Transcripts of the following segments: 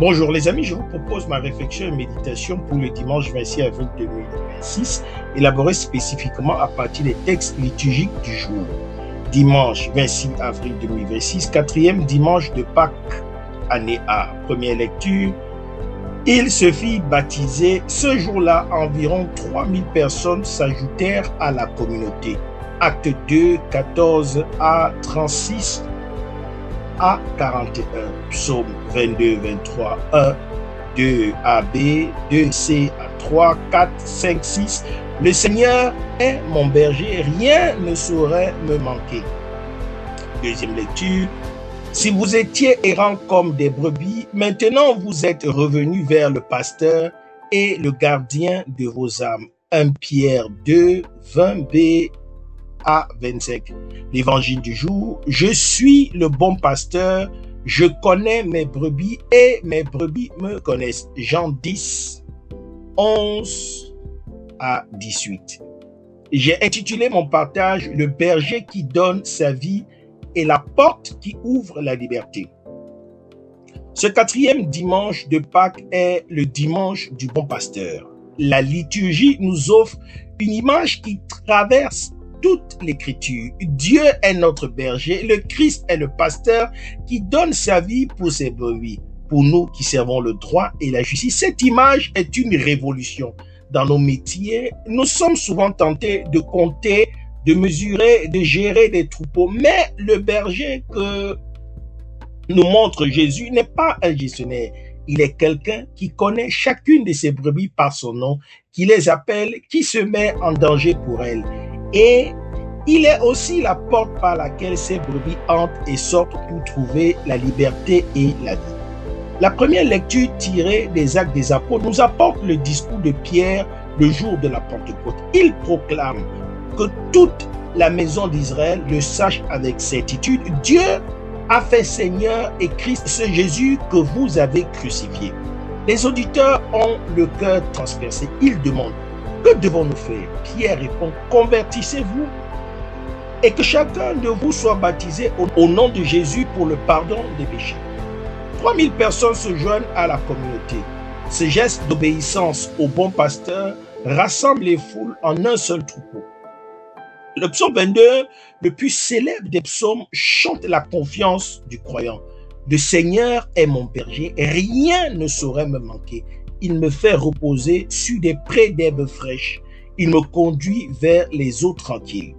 Bonjour les amis, je vous propose ma réflexion et méditation pour le dimanche 26 avril 2026, élaborée spécifiquement à partir des textes liturgiques du jour. Dimanche 26 avril 2026, quatrième dimanche de Pâques, année A. Première lecture. Il se fit baptiser. Ce jour-là, environ 3000 personnes s'ajoutèrent à la communauté. Acte 2, 14 à 36 à 41. Psaume 22, 23, 1, 2 AB, 2 C à 3, 4, 5, 6. Le Seigneur est mon berger, rien ne saurait me manquer. Deuxième lecture. Si vous étiez errants comme des brebis, maintenant vous êtes revenus vers le pasteur et le gardien de vos âmes. 1 Pierre 2, 20b à 25. L'évangile du jour. Je suis le bon pasteur, je connais mes brebis et mes brebis me connaissent. Jean 10, 11 à 18. J'ai intitulé mon partage « Le berger qui donne sa vie et la porte qui ouvre la liberté ». Ce quatrième dimanche de Pâques est le dimanche du bon pasteur. La liturgie nous offre une image qui traverse toute l'écriture. Dieu est notre berger, le Christ est le pasteur qui donne sa vie pour ses brebis. Pour nous qui servons le droit et la justice, cette image est une révolution. Dans nos métiers, nous sommes souvent tentés de compter, de mesurer, de gérer des troupeaux, mais le berger que nous montre Jésus n'est pas un gestionnaire. Il est quelqu'un qui connaît chacune de ses brebis par son nom, qui les appelle, qui se met en danger pour elles. Et il est aussi la porte par laquelle ces brebis entrent et sortent pour trouver la liberté et la vie. La première lecture tirée des Actes des Apôtres nous apporte le discours de Pierre le jour de la Pentecôte. Il proclame que toute la maison d'Israël le sache avec certitude. Dieu a fait Seigneur et Christ, ce Jésus que vous avez crucifié. Les auditeurs ont le cœur transpercé. Ils demandent, que devons-nous faire? Pierre répond, convertissez-vous et que chacun de vous soit baptisé au nom de Jésus pour le pardon des péchés. 3000 personnes se joignent à la communauté. Ce geste d'obéissance au bon pasteur rassemble les foules en un seul troupeau. Le psaume 22, le plus célèbre des psaumes, chante la confiance du croyant. Le Seigneur est mon berger, rien ne saurait me manquer. Il me fait reposer sur des prés d'herbes fraîches. Il me conduit vers les eaux tranquilles.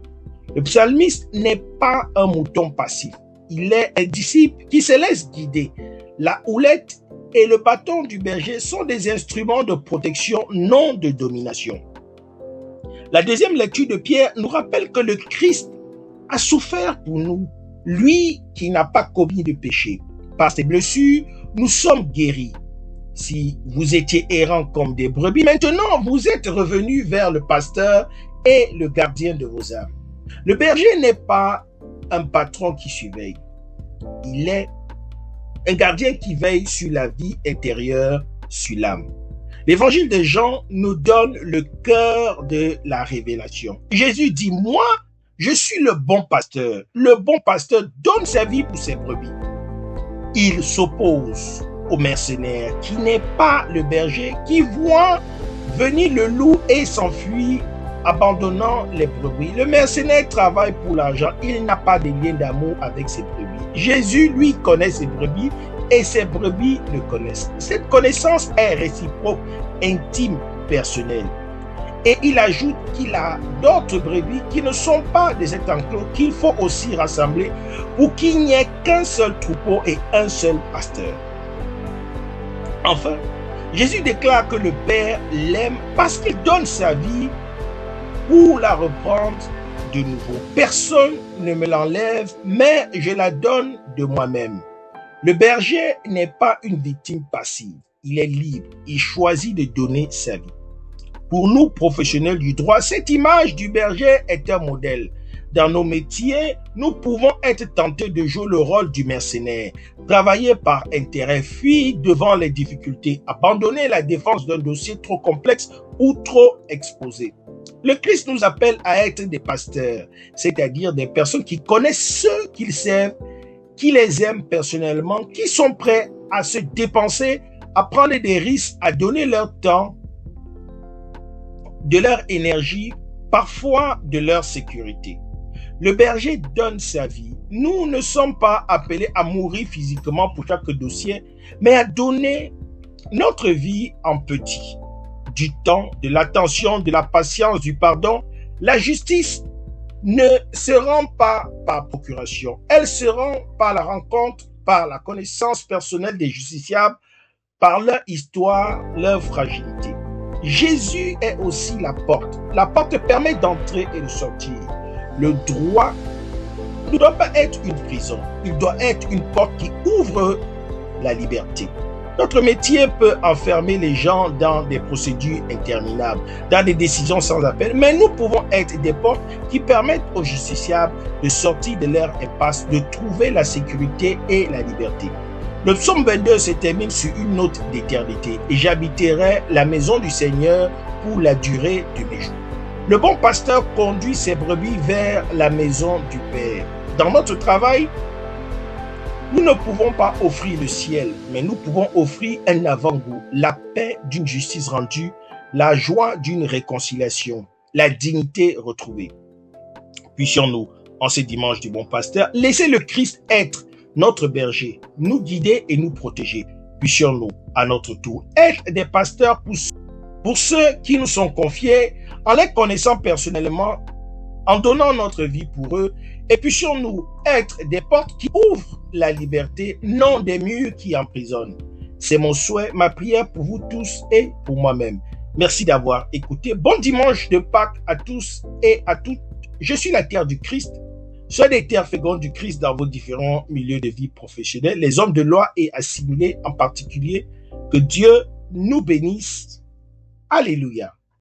Le psalmiste n'est pas un mouton passif. Il est un disciple qui se laisse guider. La houlette et le bâton du berger sont des instruments de protection, non de domination. La deuxième lecture de Pierre nous rappelle que le Christ a souffert pour nous, lui qui n'a pas commis de péché. Par ses blessures, nous sommes guéris. Si vous étiez errants comme des brebis, maintenant vous êtes revenus vers le pasteur et le gardien de vos âmes. Le berger n'est pas un patron qui surveille. Il est un gardien qui veille sur la vie intérieure, sur l'âme. L'évangile de Jean nous donne le cœur de la révélation. Jésus dit, moi, je suis le bon pasteur. Le bon pasteur donne sa vie pour ses brebis. Il s'oppose au mercenaire qui n'est pas le berger, qui voit venir le loup et s'enfuit, abandonnant les brebis. Le mercenaire travaille pour l'argent. Il n'a pas de lien d'amour avec ses brebis. Jésus, lui, connaît ses brebis et ses brebis le connaissent. Cette connaissance est réciproque, intime, personnelle. Et il ajoute qu'il a d'autres brebis qui ne sont pas de cet enclos qu'il faut aussi rassembler pour qu'il n'y ait qu'un seul troupeau et un seul pasteur. Enfin, Jésus déclare que le Père l'aime parce qu'il donne sa vie pour la reprendre de nouveau. Personne ne me l'enlève, mais je la donne de moi-même. Le berger n'est pas une victime passive. Il est libre. Il choisit de donner sa vie. Pour nous, professionnels du droit, cette image du berger est un modèle. Dans nos métiers, nous pouvons être tentés de jouer le rôle du mercenaire, travailler par intérêt, fuir devant les difficultés, abandonner la défense d'un dossier trop complexe ou trop exposé. Le Christ nous appelle à être des pasteurs, c'est-à-dire des personnes qui connaissent ceux qu'ils servent, qui les aiment personnellement, qui sont prêts à se dépenser à prendre des risques, à donner leur temps, de leur énergie, parfois de leur sécurité. Le berger donne sa vie. Nous ne sommes pas appelés à mourir physiquement pour chaque dossier, mais à donner notre vie en petit. Du temps, de l'attention, de la patience, du pardon. La justice ne se rend pas par procuration. Elle se rend par la rencontre, par la connaissance personnelle des justiciables, par leur histoire, leur fragilité. Jésus est aussi la porte. La porte permet d'entrer et de sortir. Le droit ne doit pas être une prison. Il doit être une porte qui ouvre la liberté. Notre métier peut enfermer les gens dans des procédures interminables, dans des décisions sans appel, mais nous pouvons être des portes qui permettent aux justiciables de sortir de leur impasse, de trouver la sécurité et la liberté. Le psaume 22 se termine sur une note d'éternité. Et j'habiterai la maison du Seigneur pour la durée de mes jours. Le bon pasteur conduit ses brebis vers la maison du Père. Dans notre travail, nous ne pouvons pas offrir le ciel, mais nous pouvons offrir un avant-goût, la paix d'une justice rendue, la joie d'une réconciliation, la dignité retrouvée. Puissions-nous, en ce dimanche du bon pasteur, laisser le Christ être notre berger, nous guider et nous protéger. Puissions-nous, à notre tour, être des pasteurs pour ceux qui nous sont confiés, en les connaissant personnellement, en donnant notre vie pour eux, et puissions-nous être des portes qui ouvrent la liberté, non des murs qui emprisonnent. C'est mon souhait, ma prière pour vous tous et pour moi-même. Merci d'avoir écouté. Bon dimanche de Pâques à tous et à toutes. Je suis la terre du Christ. Soyez des terres fécondes du Christ dans vos différents milieux de vie professionnels, les hommes de loi et assimilés en particulier. Que Dieu nous bénisse. Alléluia.